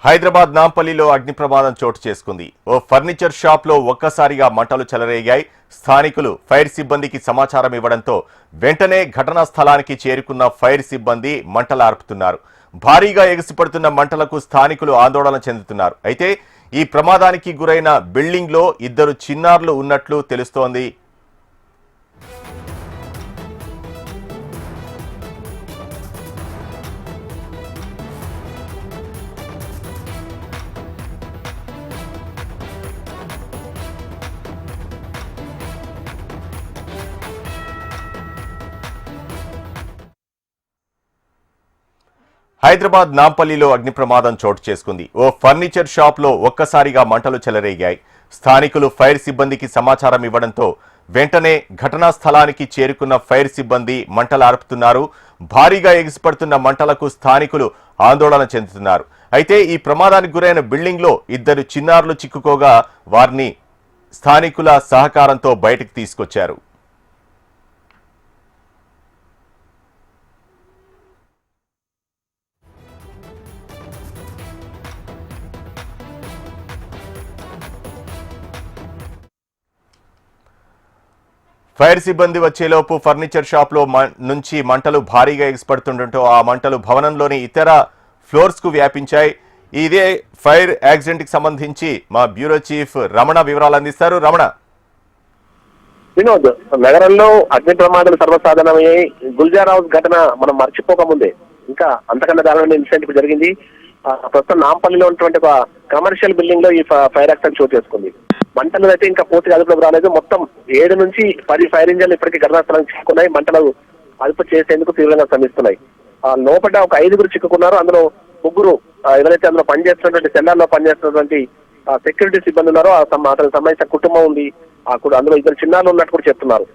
హైదరాబాద్ నాంపల్లిలో అగ్ని ప్రమాదం చోటు చేసుకుంది. ఓ ఫర్నిచర్ షాప్ లో ఒక్కసారిగా మంటలు చెలరేగాయి. స్థానికులు ఫైర్ సిబ్బందికి సమాచారం ఇవ్వడంతో వెంటనే ఘటనా స్థలానికి చేరుకున్న ఫైర్ సిబ్బంది మంటలార్పుతున్నారు. భారీగా ఎగసిపడుతున్న మంటలకు స్థానికులు ఆందోళన చెందుతున్నారు. అయితే ఈ ప్రమాదానికి గురైన బిల్డింగ్ లో 2 చిన్నారులు ఉన్నట్లు తెలుస్తోంది. హైదరాబాద్ నాంపల్లిలో అగ్ని ప్రమాదం చోటు చేసుకుంది. ఓ ఫర్నిచర్ షాప్ లో ఒక్కసారిగా మంటలు చెలరేగాయి. స్థానికులు ఫైర్ సిబ్బందికి సమాచారం ఇవ్వడంతో వెంటనే ఘటనా స్థలానికి చేరుకున్న ఫైర్ సిబ్బంది మంటలార్పుతున్నారు. భారీగా ఎగిసిపడుతున్న మంటలకు స్థానికులు ఆందోళన చెందుతున్నారు. అయితే ఈ ప్రమాదానికి గురైన బిల్డింగ్ లో 2 చిన్నారులు చిక్కుకోగా వారిని స్థానికుల సహకారంతో బయటకు తీసుకొచ్చారు. ఫైర్ సిబ్బంది వచ్చేలోపు ఫర్నిచర్ షాప్ లో నుంచి మంటలు భారీగా ఎగిసిపడుతుండటంతో ఆ మంటలు భవనంలోని ఇతర ఫ్లోర్స్ కు వ్యాపించాయి. ఇదే ఫైర్ యాక్సిడెంట్ కి సంబంధించి మా బ్యూరో చీఫ్ రమణ వివరాలు అందిస్తారు. రమణ. వినోద్, నగరంలో అగ్ని ప్రమాదాలు సర్వసాధారణమయ్యాయి. గుల్జార్ హౌస్ ఘటన మనం మర్చిపోకముందే ఇంకా అంతకన్నా దారుణమైన ఇన్సిడెంట్ ఇప్పుడు జరిగింది. ప్రస్తుతం నాంపల్లిలో ఉన్నటువంటి ఒక కమర్షియల్ బిల్డింగ్ లో ఈ ఫైర్ యాక్సిడెంట్ చోటు చేసుకుంది. మంటలు అయితే ఇంకా పూర్తిగా అదుపులోకి రాలేదు. మొత్తం 7 నుంచి 10 ఫైర్ ఇంజన్లు ఇప్పటికీ ఘటనా స్థలానికి చిక్కుకున్నాయి. మంటలు అదుపు చేసేందుకు తీవ్రంగా శ్రమిస్తున్నాయి. లోపల ఒక 5గురు చిక్కుకున్నారు. అందులో 3 ఎవరైతే అందులో పనిచేస్తున్నటువంటి సెల్లార్లో పనిచేస్తున్నటువంటి సెక్యూరిటీ సిబ్బంది ఉన్నారో అతనికి సంబంధించిన కుటుంబం ఉంది. అందులో 2 చిన్నారులు ఉన్నట్టు కూడా చెప్తున్నారు.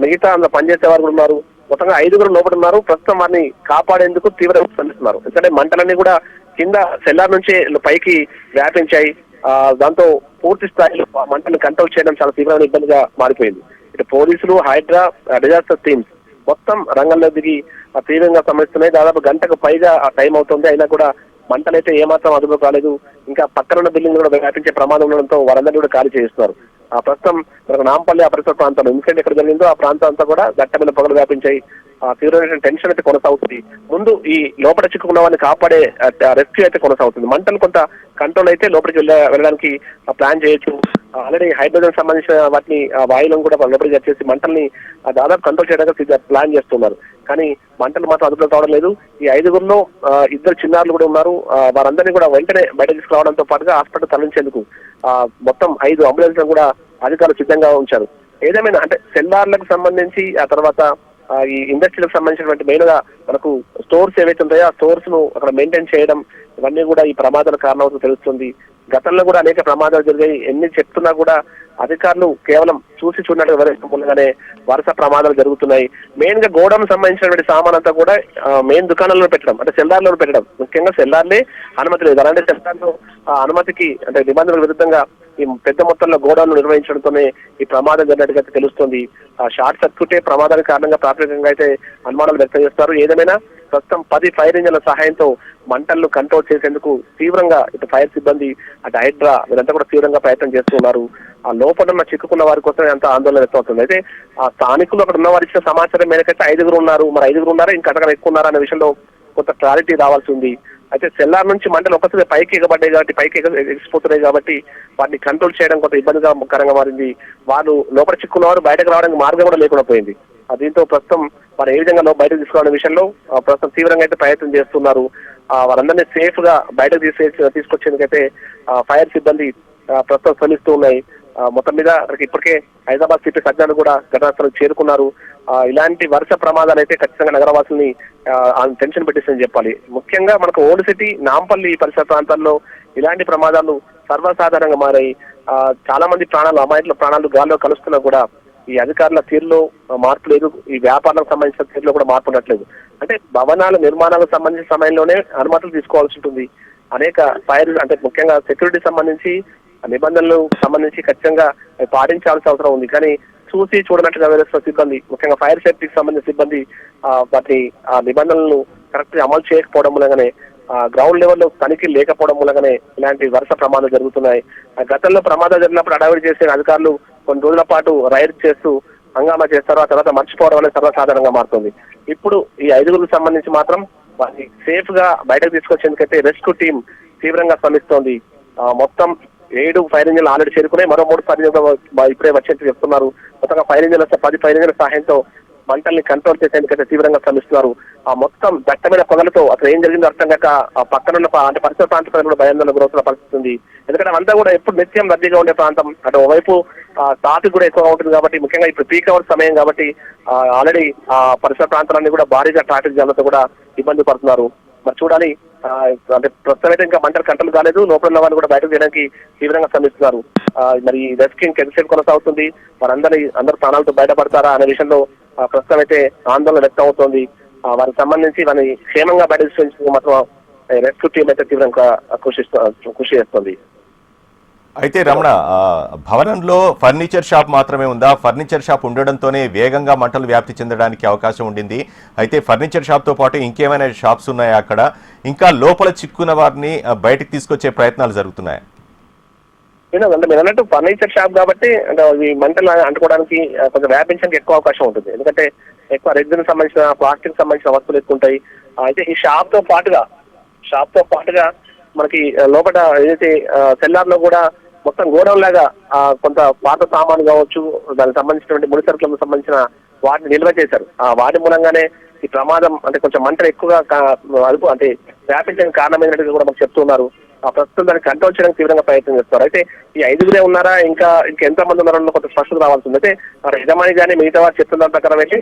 మిగతా అందులో పనిచేసే వారు కూడా ఉన్నారు. మొత్తంగా 5గురు లోపల ఉన్నారు. ప్రస్తుతం వారిని కాపాడేందుకు తీవ్రంగా శ్రమిస్తున్నారు. ఎందుకంటే మంటలన్నీ కూడా కింద సెల్లార్ నుంచి పైకి వ్యాపించాయి. దాంతో పూర్తి స్థాయిలో మంటలను కంట్రోల్ చేయడం చాలా తీవ్రమైన ఇబ్బందిగా మారిపోయింది. ఇటు పోలీసులు, హైడ్రా, డిజాస్టర్ టీమ్స్ మొత్తం రంగంలో దిగి తీవ్రంగా శ్రమిస్తున్నాయి. దాదాపు గంటకు పైగా టైం అవుతుంది. అయినా కూడా మంటలైతే ఏమాత్రం అదుపు కాలేదు. ఇంకా పక్కనున్న బిల్డింగ్ కూడా వ్యాపించే ప్రమాదం ఉండడంతో వారందరినీ కూడా ఖాళీ చేస్తున్నారు. ప్రస్తుతం నాంపల్లి ఆ పరిసర ప్రాంతంలో ఇన్సిడెంట్ ఎక్కడ జరిగిందో ఆ ప్రాంతం అంతా కూడా గట్టమైన పొగలు వ్యాపించాయి. తీవ్రమైన టెన్షన్ అయితే కొనసాగుతుంది. ముందు ఈ లోపల చిక్కుకున్న వారిని కాపాడే రెస్క్యూ అయితే కొనసాగుతుంది. మంటలు కొంత కంట్రోల్ అయితే లోపలికి వెళ్ళడానికి ప్లాన్ చేయొచ్చు. ఆల్రెడీ హైడ్రోజన్ సంబంధించిన వాటిని వాయువులను కూడా లోపలికి వచ్చేసి మంటల్ని దాదాపు కంట్రోల్ చేయడానికి ప్లాన్ చేస్తున్నారు. కానీ మంటలు మాత్రం అదుపులో కావడం లేదు. ఈ 5గురిలో 2 చిన్నారులు కూడా ఉన్నారు. వారందరినీ కూడా వెంటనే బయట తీసుకురావడంతో పాటుగా హాస్పిటల్ తరలించేందుకు మొత్తం 5 అంబులెన్స్లను కూడా అధికారులు సిద్ధంగా ఉంచారు. ఏదేమైనా అంటే సెల్లార్లకు సంబంధించి ఆ తర్వాత ఈ ఇండస్ట్రీలకు సంబంధించినటువంటి మెయిన్ గా మనకు స్టోర్స్ ఏవైతే ఉంటాయో ఆ స్టోర్స్ ను అక్కడ మెయింటైన్ చేయడం ఇవన్నీ కూడా ఈ ప్రమాదాల కారణం తెలుస్తుంది. గతంలో కూడా అనేక ప్రమాదాలు జరిగాయి. ఎన్ని చెప్తున్నా కూడా అధికారులు కేవలం చూసి చూడనట్టుగా వివరించకుండానే వరుస ప్రమాదాలు జరుగుతున్నాయి. మెయిన్ గా గోడౌన్ సంబంధించినటువంటి సామాన్ అంతా కూడా మెయిన్ దుకాణాల్లో పెట్టడం అంటే సెల్లార్లో పెట్టడం, ముఖ్యంగా సెల్లార్లే అనుమతి లేదు. అలాంటి సెల్లార్లో అనుమతికి అంటే నిబంధనలకు విరుద్ధంగా ఈ పెద్ద మొత్తంలో గోడౌన్లు నిర్వహించడంతోనే ఈ ప్రమాదం జరిగినట్టుగా తెలుస్తోంది. షార్ట్ సర్క్యూటే ప్రమాదానికి కారణంగా ప్రాథమికంగా అయితే అనుమానాలు వ్యక్తం చేస్తారు. ఏదేమైనా ప్రస్తుతం 10 ఫైర్ ఇంజన్ల సహాయంతో మంటలను కంట్రోల్ చేసేందుకు తీవ్రంగా ఇటు ఫైర్ సిబ్బంది అటు హైడ్రా వీరంతా కూడా తీవ్రంగా ప్రయత్నం చేస్తున్నారు. ఆ లోపల ఉన్న చిక్కుకున్న వారి కోసం ఎంత ఆందోళన వ్యక్తం అవుతుంది. అయితే ఆ స్థానికులు అక్కడ ఉన్న వారి ఇచ్చిన సమాచారం మేరకైతే 5గురు ఉన్నారు. మరి 5గురు ఉన్నారా ఇంకా అంతకన్నా ఎక్కువ ఉన్నారా అనే విషయంలో కొంత క్లారిటీ రావాల్సి ఉంది. అయితే సెల్లార్ నుంచి మంటలు ఒక్కసారి పైకి ఎగబడ్డాయి కాబట్టి పైకి ఎగిసిపోతున్నాయి కాబట్టి వాటిని కంట్రోల్ చేయడం కొంత ఇబ్బందిగా కరంగా మారింది. వాళ్ళు లోపల చిక్కున్న వారు బయటకు రావడానికి మార్గం కూడా లేకుండా పోయింది. దీంతో ప్రస్తుతం వారు ఏ విధంగా బయటకు తీసుకురావడం విషయంలో ప్రస్తుతం తీవ్రంగా అయితే ప్రయత్నం చేస్తున్నారు. వారందరినీ సేఫ్ గా బయటకు తీసుకొచ్చేందుకైతే ఫైర్ సిబ్బంది ప్రస్తుతం శ్రమిస్తూ ఉన్నాయి. మొత్తం మీద ఇప్పటికే హైదరాబాద్ సిటీ సజ్జాలు కూడా ఘటనాస్థలం చేరుకున్నారు. ఇలాంటి వరుస ప్రమాదాలు అయితే ఖచ్చితంగా నగరవాసుల్ని టెన్షన్ పెట్టిస్తుందని చెప్పాలి. ముఖ్యంగా మనకు ఓల్డ్ సిటీ, నాంపల్లి పరిసర ప్రాంతాల్లో ఇలాంటి ప్రమాదాలు సర్వసాధారణంగా మారాయి. చాలా మంది అమాయకుల ప్రాణాలు గాల్లో కలుస్తున్నా కూడా ఈ అధికారుల తీరులో మార్పు లేదు. ఈ వ్యాపారాలకు సంబంధించిన తీరులో కూడా మార్పు ఉండట్లేదు. అంటే భవనాల నిర్మాణాలకు సంబంధించిన సమయంలోనే అనుమతులు తీసుకోవాల్సి ఉంటుంది. అనేక ఫైర్ అంటే ముఖ్యంగా సెక్యూరిటీ సంబంధించి నిబంధనలు సంబంధించి ఖచ్చితంగా పాటించాల్సిన అవసరం ఉంది. కానీ చూసి చూడనట్టుగా వ్యవస్థ సిబ్బంది, ముఖ్యంగా ఫైర్ సేఫ్టీకి సంబంధించిన సిబ్బంది వాటి నిబంధనలను కరెక్ట్ గా అమలు చేయకపోవడం మూలంగానే గ్రౌండ్ లెవెల్లో తనిఖీలు లేకపోవడం మూలంగానే ఇలాంటి వరుస ప్రమాదాలు జరుగుతున్నాయి. గతంలో ప్రమాదాలు జరిగినప్పుడు అడావిడి చేసే అధికారులు కొన్ని రోజుల పాటు రైడ్ చేస్తూ హంగామా చేస్తారు, ఆ తర్వాత మర్చిపోవడం అనేది సర్వసాధారణంగా మారుతుంది. ఇప్పుడు ఈ 5గురికి సంబంధించి మాత్రం వారిని సేఫ్ గా బయటకు తీసుకొచ్చేందుకైతే రెస్క్యూ టీం తీవ్రంగా శ్రమిస్తోంది. మొత్తం 7 ఫైర్ ఇంజిన్లు ఆల్రెడీ చేరుకున్నాయి, మరో 3 ఫైర్ ఇంజిన్లు ఇప్పుడే వచ్చేట్టు చెప్తున్నారు. మొత్తంగా 10 ఫైర్ ఇంజిన్ల సహాయంతో మంటల్ని కంట్రోల్ చేసేందుకైతే తీవ్రంగా శ్రమిస్తున్నారు. ఆ మొత్తం దట్టమైన పొగలతో అసలు ఏం జరిగిందో అర్థం కాక ఆ పక్కనున్న అంటే పరిసర ప్రాంత ప్రజలు కూడా భయాందోళన గురవుతున్న పరిస్థితి ఉంది. ఎందుకంటే అంతా కూడా ఎప్పుడు నిత్యం రద్దీగా ఉండే ప్రాంతం, అటు ఓవైపు ట్రాఫిక్ కూడా ఎక్కువగా ఉంటుంది కాబట్టి, ముఖ్యంగా ఇప్పుడు పీక్ అవర్ సమయం కాబట్టి ఆల్రెడీ పరిసర ప్రాంతాలన్నీ కూడా భారీగా ట్రాఫిక్ జామ్లతో కూడా ఇబ్బంది పడుతున్నారు. మరి చూడాలి, అంటే ప్రస్తుతం అయితే ఇంకా మంటలు కంట్రోల్ కాలేదు, లోపల ఉన్న వాళ్ళు కూడా బయటకు తీయడానికి తీవ్రంగా శ్రమిస్తున్నారు. మరి రెస్క్యూయింగ్ ఎంతసేపు కొనసాగుతుంది, అందరూ ప్రాణాలతో బయటపడతారా అనే విషయంలో ప్రస్తుతం అయితే ఆందోళన వ్యక్తం అవుతోంది. వారికి సంబంధించి వారిని క్షేమంగా బయట తీసుకొచ్చేందుకు మాత్రం రెస్క్యూ టీం అయితే తీవ్రంగా కృషి చేస్తుంది. అయితే రమణ, భవనంలో ఫర్నిచర్ షాప్ మాత్రమే ఉందా? ఫర్నిచర్ షాప్ ఉండడంతోనే వేగంగా మంటలు వ్యాప్తి చెందడానికి అవకాశం ఉండింది. అయితే ఫర్నిచర్ షాప్తో పాటు ఇంకేమైనా షాప్స్ ఉన్నాయా అక్కడ? ఇంకా లోపల చిక్కున్న వారిని బయటకు తీసుకొచ్చే ప్రయత్నాలు జరుగుతున్నాయా? అంటే మీరు అన్నట్టు ఫర్నిచర్ షాప్ కాబట్టి అంటే ఈ మంటలు అంటుకోవడానికి కొంచెం వ్యాపించడానికి ఎక్కువ అవకాశం ఉంటుంది. ఎందుకంటే ఎక్కువ రెగ్జిన్ సంబంధించిన, ప్లాస్టిక్ సంబంధించిన వస్తువులు ఎక్కువ ఉంటాయి. అయితే ఈ షాప్ తో పాటుగా మనకి లోపల ఏదైతే సెల్లార్ లో కూడా మొత్తం గోడౌన్ లాగా కొంత పాత సామాను కావచ్చు, దానికి సంబంధించినటువంటి ముడి సరుకులకు సంబంధించిన వాటిని నిల్వ చేశారు. వాటి మూలంగానే ఈ ప్రమాదం అంటే కొంచెం మంటలు ఎక్కువగా అదుపు అంటే వ్యాపించడానికి కారణమైనట్టుగా కూడా మనకు చెప్తున్నారు. ప్రస్తుతం దాన్ని కంట్రోల్ చేయడానికి తీవ్రంగా ప్రయత్నం చేస్తున్నారు. అయితే ఈ 5గురే ఉన్నారా, ఇంకా ఎంత మంది ఉన్నారో కొంత స్పష్టత రావాల్సి ఉంది. అయితే యజమాని కానీ మిగతా వారు చెప్తున్న ప్రకారం అయితే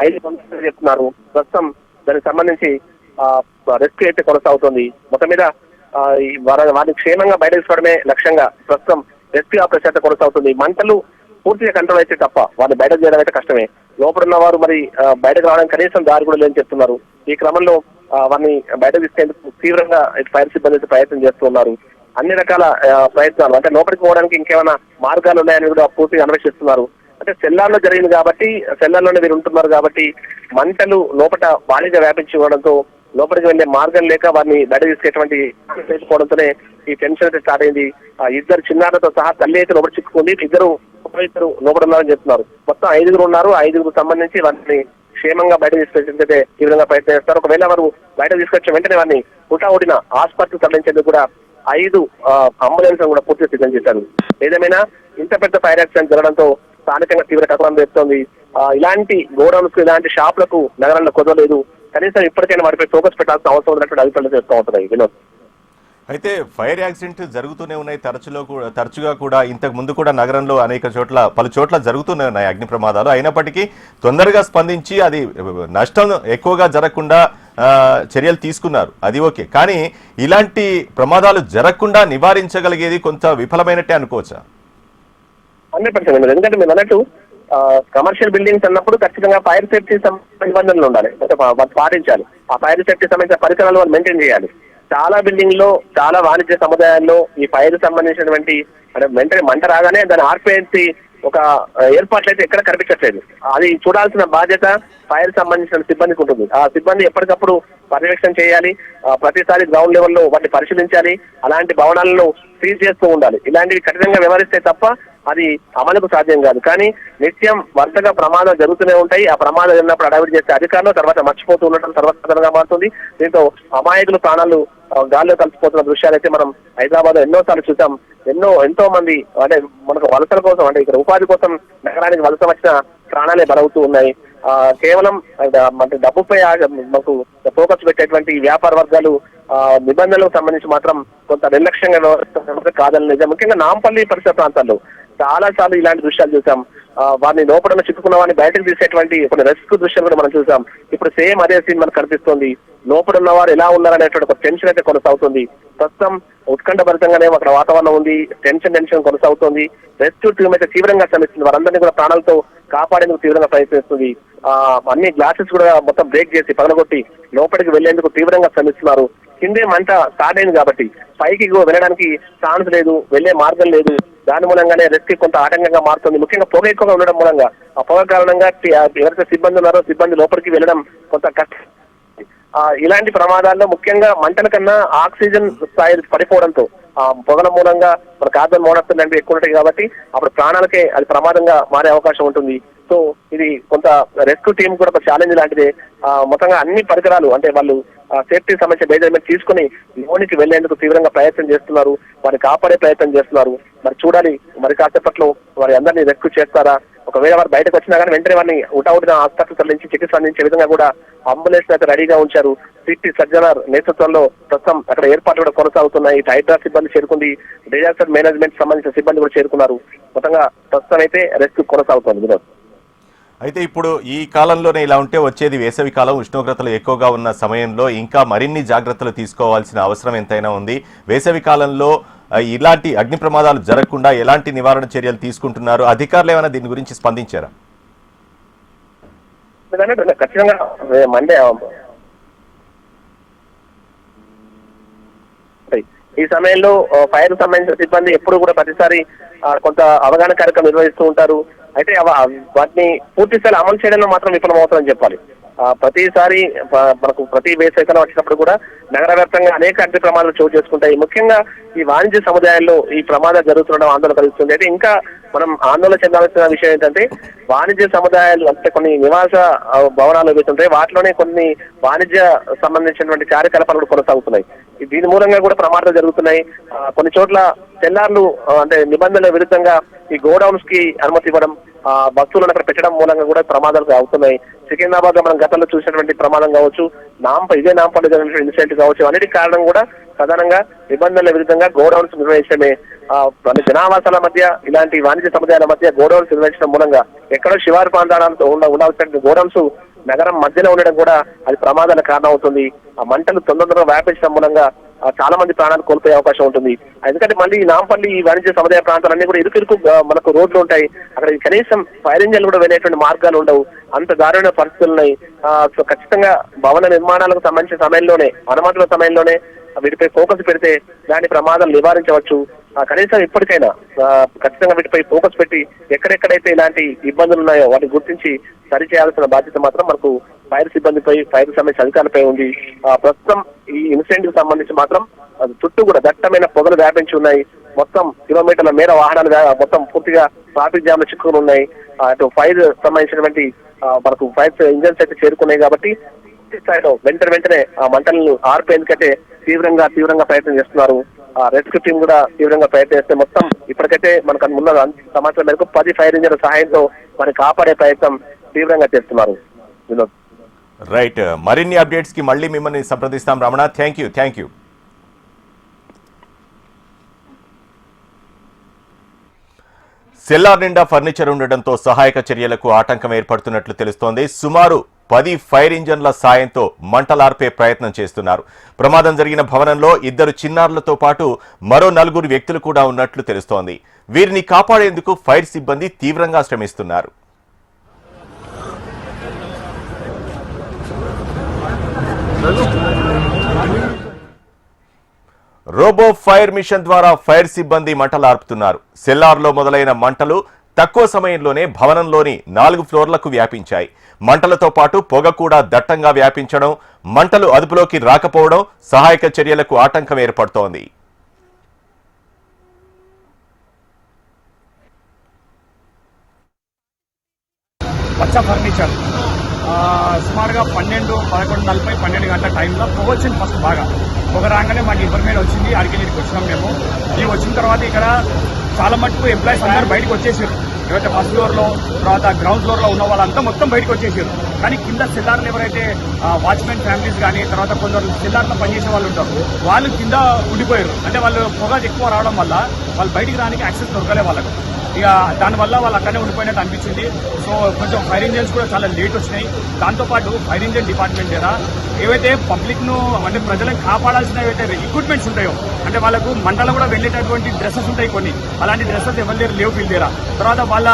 5 మంది చెప్తున్నారు. ప్రస్తుతం దానికి సంబంధించి రెస్క్యూ అయితే కొనసాగుతుంది. మొత్తం మీద వారిని క్షేమంగా బయట తీసుకోవడమే లక్ష్యంగా ప్రస్తుతం రెస్క్యూ ఆపరేషన్ అయితే కొనసాగుతుంది. మంటలు పూర్తిగా కంట్రోల్ అయితే తప్ప వారిని బయట చేయడం అయితే కష్టమే. లోపల ఉన్న వారు మరి బయటకు రావడానికి కనీసం దారి కూడా లేదని చెప్తున్నారు. ఈ క్రమంలో వారిని బయట తీసుకెందుకు తీవ్రంగా ఫైర్ సిబ్బంది అయితే ప్రయత్నం చేస్తున్నారు. అన్ని రకాల ప్రయత్నాలు అంటే లోపలికి పోవడానికి ఇంకేమైనా మార్గాలు ఉన్నాయని కూడా పూర్తిగా అన్వేషిస్తున్నారు. అంటే సెల్లార్లో జరిగింది కాబట్టి, సెల్లార్లోనే వీరు ఉంటున్నారు కాబట్టి మంటలు లోపల భారీగా వ్యాపించి ఇవ్వడంతో లోపలికి వెళ్లే మార్గం లేక వారిని బయట తీసుకెటువంటి చేసుకోవడంతోనే ఈ టెన్షన్ అయితే స్టార్ట్ అయింది. 2 చిన్నారులతో సహా తల్లి అయితే లోపల చిక్కుకుంది, ఇద్దరు లోపల ఉన్నారని చెప్తున్నారు. మొత్తం 5గురు ఉన్నారు. 5గురికి సంబంధించి వారిని క్షేమంగా బయట తీసుకొచ్చేందుకైతే తీవ్రంగా ప్రయత్నం చేస్తారు. ఒకవేళ వారు బయట తీసుకొచ్చిన వెంటనే వారిని హుటాహుటిన ఆసుపత్రికి తరలించేందుకు కూడా 5 అంబులెన్స్ కూడా పూర్తిగా సిద్ధం చేశారు. ఏదేమైనా ఇంత పెద్ద ఫైర్ యాక్సిడెంట్ జరగడంతో స్థానికంగా తీవ్ర కథనం చేస్తోంది. ఇలాంటి గోడౌన్స్, ఇలాంటి షాపులకు నగరంలో కుదరలేదు. కనీసం ఇప్పటికైనా వాటిపై ఫోకస్ పెట్టాల్సిన అవసరం ఉన్నటువంటి అభిప్రాయాలు చేస్తూ ఉంటున్నాయి. వినోద్, అయితే ఫైర్ యాక్సిడెంట్ జరుగుతూనే ఉన్నాయి, తరచుగా కూడా ఇంతకు ముందు కూడా నగరంలో పలు చోట్ల జరుగుతూనే ఉన్నాయి అగ్ని ప్రమాదాలు. అయినప్పటికీ తొందరగా స్పందించి అది నష్టం ఎక్కువగా జరగకుండా చర్యలు తీసుకున్నారు, అది ఓకే. కానీ ఇలాంటి ప్రమాదాలు జరగకుండా నివారించగలిగేది కొంత విఫలమైనట్టే అనుకోవచ్చా? 100%. ఎందుకంటే మీరు అన్నట్టు కమర్షియల్ బిల్డింగ్స్ అన్నప్పుడు ఖచ్చితంగా ఫైర్ సేఫ్టీ నిబంధనలు ఉండాలి, పాటించాలి. ఆ ఫైర్ సేఫ్టీ సంబంధించిన పరికరాలు వాళ్ళు మెయింటైన్ చేయాలి. చాలా బిల్డింగ్ లో, చాలా వాణిజ్య సముదాయాల్లో ఈ ఫైర్ సంబంధించినటువంటి అంటే వెంటనే మంట రాగానే దాన్ని ఆర్పేసి ఒక ఏర్పాట్లు అయితే ఎక్కడ కనిపించట్లేదు. అది చూడాల్సిన బాధ్యత ఫైర్ సంబంధించిన సిబ్బందికి ఉంటుంది. ఆ సిబ్బంది ఎప్పటికప్పుడు పర్యవేక్షణ చేయాలి, ప్రతిసారి గ్రౌండ్ లెవెల్లో వాటిని పరిశీలించాలి, అలాంటి భవనాలను సీజ్ చేస్తూ ఉండాలి. ఇలాంటివి కఠినంగా వ్యవహరిస్తే తప్ప అది అమలుకు సాధ్యం కాదు. కానీ నిత్యం వరుసగా ప్రమాదాలు జరుగుతూనే ఉంటాయి. ఆ ప్రమాదం జరిగినప్పుడు అడావిడి చేసే అధికారులు తర్వాత మర్చిపోతూ ఉండటం సర్వసాధారణంగా మారుతుంది. దీంతో అమాయకులు ప్రాణాలు గాల్లో కలిసిపోతున్న దృశ్యాలు అయితే మనం హైదరాబాద్ లో ఎన్నోసార్లు చూసాం. ఎంతో మంది అంటే మనకు వలసల కోసం అంటే ఇక్కడ ఉపాధి కోసం నగరానికి వలస వచ్చిన ప్రాణాలే బలవుతూ ఉన్నాయి. కేవలం అంటే డబ్బుపై మనకు ఫోకస్ పెట్టేటువంటి వ్యాపార వర్గాలు నిబంధనలకు సంబంధించి మాత్రం కొంత నిర్లక్ష్యంగా కాదని నిజం. ముఖ్యంగా నాంపల్లి పరిసర ప్రాంతాల్లో చాలా సార్లు ఇలాంటి దృశ్యాలు చూసాం. వారిని లోపల చిక్కుకున్న వారిని బయటకు తీసేటువంటి కొన్ని రెస్క్యూ దృశ్యాలు కూడా మనం చూసాం. ఇప్పుడు సేమ్ అదే సీన్ మనకు కనిపిస్తుంది. లోపల ఉన్న వారు ఎలా ఉన్నారనేటువంటి ఒక టెన్షన్ అయితే కొనసాగుతుంది. ప్రస్తుతం ఉత్కంఠభరితంగానే అక్కడ వాతావరణం ఉంది, టెన్షన్ కొనసాగుతుంది. రెస్క్యూ టీం అయితే తీవ్రంగా శ్రమిస్తుంది. వారందరినీ కూడా ప్రాణాలతో కాపాడేందుకు తీవ్రంగా ప్రయత్నిస్తుంది. అన్ని గ్లాసెస్ కూడా మొత్తం బ్రేక్ చేసి పగలగొట్టి లోపలికి వెళ్లేందుకు తీవ్రంగా శ్రమిస్తున్నారు. కిందే మంట స్టార్ట్ అయింది కాబట్టి పైకి వెళ్ళడానికి ఛాన్స్ లేదు, వెళ్లే మార్గం లేదు. దాని మూలంగానే రెస్క్యూ కొంత ఆటంకంగా మారుతుంది. ముఖ్యంగా పొగ ఎక్కువగా ఉండడం మూలంగా ఆ పొగ కారణంగా ఎవరైతే సిబ్బంది ఉన్నారో సిబ్బంది లోపలికి వెళ్ళడం కొంత కష్టం. ఇలాంటి ప్రమాదాల్లో ముఖ్యంగా మంటల కన్నా ఆక్సిజన్ స్థాయి పడిపోవడంతో పొగల మూలంగా మన కార్బన్ మోనాక్సైడ్ లాంటివి ఎక్కువ ఉంటాయి కాబట్టి అప్పుడు ప్రాణాలకే అది ప్రమాదంగా మారే అవకాశం ఉంటుంది. సో ఇది కొంత రెస్క్యూ టీం కూడా ఒక ఛాలెంజ్ లాంటిదే. మొత్తంగా అన్ని పరికరాలు అంటే వాళ్ళు సేఫ్టీ సంబంధించిన మెజర్మెంట్ తీసుకుని లోనికి వెళ్లేందుకు తీవ్రంగా ప్రయత్నం చేస్తున్నారు, వారిని కాపాడే ప్రయత్నం చేస్తున్నారు. మరి చూడాలి మరి కాసేపట్లో వారి అందరినీ రెస్క్యూ చేస్తారా, ఒకవేళ వారు బయటకు వచ్చినా కానీ వెంటనే వారిని ఉటావుటిన హాస్పిటల్ తరలించి చికిత్స అందించే విధంగా కూడా అంబులెన్స్ అయితే రెడీగా ఉంచారు. సిటీ సజ్జనార్ నేతృత్వంలో ప్రస్తుతం అక్కడ ఏర్పాట్లు కూడా కొనసాగుతున్నాయి. హైడ్రా సిబ్బంది చేరుకుంది, డిజాస్టర్ మేనేజ్మెంట్ సంబంధించిన సిబ్బంది కూడా చేరుకున్నారు. మొత్తంగా ప్రస్తుతం అయితే రెస్క్యూ కొనసాగుతోంది. వినోద్, అయితే ఇప్పుడు ఈ కాలంలోనే ఇలా ఉంటే వచ్చేది వేసవి కాలం, ఉష్ణోగ్రతలు ఎక్కువగా ఉన్న సమయంలో ఇంకా మరిన్ని జాగ్రత్తలు తీసుకోవాల్సిన అవసరం ఎంతైనా ఉంది. వేసవి కాలంలో ఇలాంటి అగ్ని ప్రమాదాలు జరగకుండా ఎలాంటి నివారణ చర్యలు తీసుకుంటున్నారు? అధికారులు ఏమైనా దీని గురించి స్పందించారా? ఖచ్చితంగా మండే ఈ సమయంలో ఫైర్ సంబంధించిన సిబ్బంది ఎప్పుడు కూడా ప్రతిసారి కొంత అవగాహన కార్యక్రమం నిర్వహిస్తూ ఉంటారు. అయితే వాటిని పూర్తి స్థాయిలో అమలు చేయడంలో మాత్రం విఫలమవుతుందని చెప్పాలి. ప్రతిసారి మనకు ప్రతి వేసవికాలం వచ్చినప్పుడు కూడా నగర వ్యాప్తంగా అనేక అగ్ని ప్రమాదాలు చోటు చేసుకుంటాయి. ముఖ్యంగా ఈ వాణిజ్య సముదాయాల్లో ఈ ప్రమాదాలు జరుగుతుండడం ఆందోళన కలిగిస్తుంది. అయితే ఇంకా మనం ఆందోళన చెందాల్సిన విషయం ఏంటంటే వాణిజ్య సముదాయాలు అంటే కొన్ని నివాస భవనాలు ఏవైతుంటాయి వాటిలోనే కొన్ని వాణిజ్య సంబంధించినటువంటి కార్యకలాపాలు కూడా కొనసాగుతున్నాయి. దీని మూలంగా కూడా ప్రమాదాలు జరుగుతున్నాయి. కొన్ని చోట్ల తెల్లార్లు అంటే నిబంధనల విరుద్ధంగా ఈ గోడౌన్స్ కి అనుమతి ఇవ్వడం, వస్తువులను అక్కడ పెట్టడం మూలంగా కూడా ప్రమాదాలు అవుతున్నాయి. సికింద్రాబాద్ లో మనం గతంలో చూసినటువంటి ప్రమాదం కావచ్చు, ఇదే నాంపల్లి జరిగినటువంటి ఇన్సిడెంట్ కావచ్చు, అన్నిటి కారణం కూడా ప్రధానంగా నిబంధనల విరుద్ధంగా గోడౌన్స్ నిర్వహించడమే. జనావాసాల మధ్య ఇలాంటి వాణిజ్య సముదాయాల మధ్య గోడౌన్స్ నిర్వహించడం మూలంగా ఎక్కడో శివారు ప్రాంతాలతో ఉండాల్సిన గోడౌన్స్ నగరం మధ్యలో ఉండడం కూడా అది ప్రమాదాల కారణం అవుతుంది. ఆ మంటలు తొందరగా వ్యాపించడం మూలంగా చాలా మంది ప్రాణాలు కోల్పోయే అవకాశం ఉంటుంది. ఎందుకంటే మళ్ళీ ఈ నాంపల్లి ఈ వాణిజ్య సముదాయ ప్రాంతాలన్నీ కూడా ఇరుకు మనకు రోడ్లు ఉంటాయి. అక్కడ కనీసం ఫైర్ ఇంజన్లు కూడా వెళ్ళేటువంటి మార్గాలు ఉండవు. అంత దారుణ పరిస్థితులు ఉన్నాయి. సో ఖచ్చితంగా భవన నిర్మాణాలకు సంబంధించిన సమయంలోనే అనుమతుల సమయంలోనే వీటిపై ఫోకస్ పెడితే దాని ప్రమాదాలు నివారించవచ్చు. కనీసం ఇప్పటికైనా ఖచ్చితంగా వీటిపై ఫోకస్ పెట్టి ఎక్కడెక్కడైతే ఇలాంటి ఇబ్బందులు ఉన్నాయో వాటిని గుర్తించి సరిచేయాల్సిన బాధ్యత మాత్రం మనకు ఫైర్ సిబ్బందిపై, ఫైర్ సంబంధించిన అధికారులపై ఉంది. ప్రస్తుతం ఈ ఇన్సిడెంట్ కి సంబంధించి మాత్రం చుట్టూ కూడా దట్టమైన పొగలు వ్యాపించి ఉన్నాయి. మొత్తం కిలోమీటర్ల మేర వాహనాలు మొత్తం పూర్తిగా ట్రాఫిక్ జామ్ లో చిక్కుకుని ఉన్నాయి. అటు ఫైర్ సంబంధించినటువంటి మనకు ఫైర్ ఇంజన్స్ అయితే చేరుకున్నాయి కాబట్టి స్థాయిలో వెంటనే ఆ మంటలను ఆర్పేందుకైతే తీవ్రంగా ప్రయత్నం చేస్తున్నారు. రెస్క్యూ టీం కూడా తీవ్రంగా ప్రయత్నం చేస్తే మొత్తం ఇప్పటికైతే మనకు ముందు సమాచారం మేరకు 10 ఫైర్ ఇంజన్ల సహాయంతో మరి కాపాడే ప్రయత్నం తీవ్రంగా చేస్తున్నారు. వినోద్, రైట్, మరిన్ని అప్డేట్స్ కి మళ్ళీ మిమ్మల్ని సంప్రదిస్తాం రమణ. Thank you. సెల్లార్ నిండా ఫర్నిచర్ ఉండడంతో సహాయక చర్యలకు ఆటంకం ఏర్పడుతున్నట్లు తెలుస్తోంది. సుమారు 10 ఫైర్ ఇంజన్ల సాయంతో మంటలార్పే ప్రయత్నం చేస్తున్నారు. ప్రమాదం జరిగిన భవనంలో 2 చిన్నారులతో పాటు మరో 4 వ్యక్తులు కూడా ఉన్నట్లు తెలుస్తోంది. వీరిని కాపాడేందుకు ఫైర్ సిబ్బంది తీవ్రంగా శ్రమిస్తున్నారు. రోబో ఫైర్ మిషన్ ద్వారా ఫైర్ సిబ్బంది మంటలార్పుతున్నారు. సెల్లార్లో మొదలైన మంటలు తక్కువ సమయంలోనే భవనంలోని 4 ఫ్లోర్లకు వ్యాపించాయి. మంటలతో పాటు పొగ కూడా దట్టంగా వ్యాపించడం, మంటలు అదుపులోకి రాకపోవడం సహాయక చర్యలకు ఆటంకం ఏర్పడుతోంది. పచ్చ ఫర్నిచర్ సుమారుగా 12 గంటల టైంలో పొగ వచ్చింది. ఫస్ట్ బాగా పొగ రాగానే మాకు ఇన్ఫర్మేషన్ వచ్చింది. అడిగిరికి వచ్చినాం మేము. ఈ వచ్చిన తర్వాత ఇక్కడ చాలా మటుకు ఎంప్లాయీస్ అందరూ బయటకు వచ్చేసారు. ఏవైతే ఫస్ట్ ఫ్లోర్లో తర్వాత గ్రౌండ్ ఫ్లోర్లో ఉన్న వాళ్ళంతా మొత్తం బయటకు వచ్చేసారు. కానీ కింద సెల్లార్లు ఎవరైతే వాచ్మెన్ ఫ్యామిలీస్ కానీ తర్వాత కొందరు సెల్లార్లో పనిచేసే వాళ్ళు ఉంటారు, వాళ్ళు కింద ఉండిపోయారు. అంటే వాళ్ళు పొగ ఎక్కువ రావడం వల్ల వాళ్ళు బయటికి రానికి యాక్సెస్ దొరకలే వాళ్ళకు. ఇక దానివల్ల వాళ్ళు అక్కడనే ఉండిపోయినట్టు అనిపించింది. సో కొంచెం ఫైర్ ఇంజన్స్ కూడా చాలా లేట్ వచ్చినాయి. దాంతోపాటు ఫైర్ ఇంజన్ డిపార్ట్మెంట్ ద్వారా ఏవైతే పబ్లిక్ను అంటే ప్రజలను కాపాడాల్సిన ఏవైతే ఎక్విప్మెంట్స్ ఉంటాయో, అంటే వాళ్ళకు మంటలు కూడా వెళ్ళేటటువంటి డ్రెస్సెస్ ఉంటాయి కొన్ని, అలాంటి డ్రెస్సెస్ ఎవరి దగ్గర లేవు వీళ్ళ దగ్గర. తర్వాత వాళ్ళ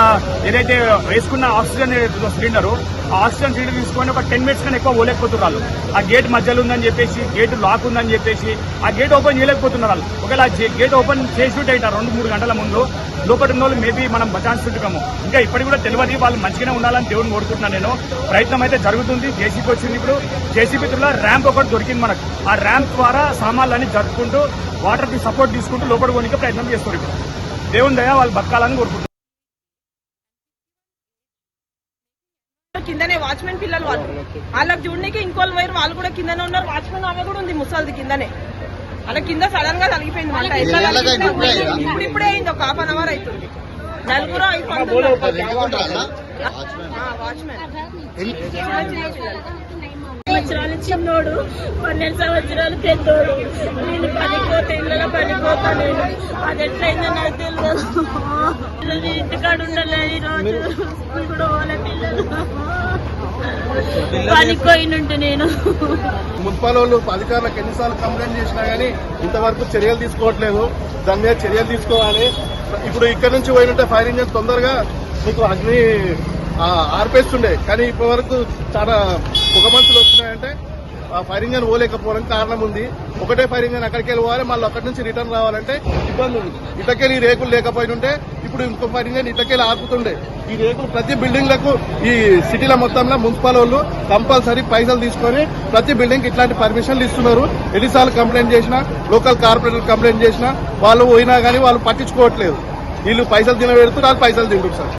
ఏదైతే వేసుకున్న ఆక్సిజన్ సిలిండరు, ఆ ఆక్సిజన్ సిలిండర్ తీసుకొని ఒక 10 minutes కన్నా ఎక్కువ పోలేకపోతున్నారు. ఆ గేట్ మధ్యలో ఉందని చెప్పేసి, గేట్ లాక్ ఉందని చెప్పేసి ఆ గేట్ ఓపెన్ చేయలేకపోతున్నారు వాళ్ళు. ఒకవేళ గేట్ ఓపెన్ చేసి ఉంటాయి 2-3 గంటల ముందు లోపల ఉన్న వాళ్ళు మేబీ మనం బచాన్స్తుంటాము. ఇంకా ఇప్పటికి కూడా తెలియదు, వాళ్ళు మంచిగానే ఉండాలని దేవుడిని కోరుకుంటున్నాను నేను. ప్రయత్నం అయితే జరుగుతుంది. జేసీబీ వచ్చింది, ఇప్పుడు జేసీబీ త్రూలో ర్యాంప్ ఒకటి దొరికింది మనకు. ఆ ర్యాంప్ ద్వారా సామాన్లన్నీ జరుపుకుంటూ వాటర్ కి సపోర్ట్ తీసుకుంటూ లోపల పోనీకి ప్రయత్నం చేస్తారు. ఇప్పుడు దేవుని దయ వాళ్ళు బతకాలని కోరుకుంటున్నారు. కిందనే వాచ్మెన్ పిల్లలు వాళ్ళకి చూడడానికి ఇంకోళ్ళు వైరు వాళ్ళు కూడా కిందనే ఉన్నారు. వాచ్మెన్ ఆమె కూడా ఉంది ముసలిది కిందనే. అలా కింద సడన్ గా తగిలిపోయింది మంట. ఇప్పుడే అయింది, ఒక హాఫ్ అన్ అవర్ అవుతుంది. నలుగురు వాచ్మెన్ సంవత్సరాలు చిన్నోడు, 12 సంవత్సరాలు పెద్దోడు. నేను పనిపోతే ఇళ్ళలో పనిపోతా. నేను అది ఎట్లయిందో నాకు తెలియదు. పిల్లలు ఇంటికాడ ఉండాలి. ఈ రోజు స్కూల్ కూడా వాళ్ళ పిల్లలు పనిపోయినుంటే నేను మున్సిపల్ వాళ్ళు అధికారులకు ఎన్నిసార్లు కంప్లైంట్ చేసినా గానీ ఇంతవరకు చర్యలు తీసుకోవట్లేదు. దాని మీద చర్యలు తీసుకోవాలి. ఇప్పుడు ఇక్కడ నుంచి పోయినట్టే ఫైర్ ఇంజిన్ తొందరగా మీకు అగ్ని ఆర్పేస్తుండే, కానీ ఇప్పటి వరకు చాలా పొగ మంచులు వస్తున్నాయంటే ఆ ఫైర్ ఇంజిన్ పోలేకపోవడానికి కారణం ఉంది. ఒకటే ఫైర్ ఇంజిన్ అక్కడికి వెళ్ళి పోవాలి, మళ్ళీ అక్కడి నుంచి రిటర్న్ రావాలంటే ఇబ్బంది ఉంది. ఇటకెళ్ళి ఈ రేకులు లేకపోయినుంటే ఇప్పుడు ఇంకో ఫైర్ ఇంజిన్ ఇటకెళ్ళి ఆపుతుండే. ఈ రేకులు ప్రతి బిల్డింగ్లకు ఈ సిటీల మొత్తంలో మున్సిపల్ వాళ్ళు కంపల్సరీ పైసలు తీసుకొని ప్రతి బిల్డింగ్ ఇట్లాంటి పర్మిషన్లు ఇస్తున్నారు. ఎన్నిసార్లు కంప్లైంట్ చేసినా, లోకల్ కార్పొరేటర్ కంప్లైంట్ చేసినా వాళ్ళు పోయినా కానీ వాళ్ళు పట్టించుకోవట్లేదు. వీళ్ళు పైసలు తినబెడుతున్నారు, వాళ్ళు పైసలు తింటున్నారు సార్.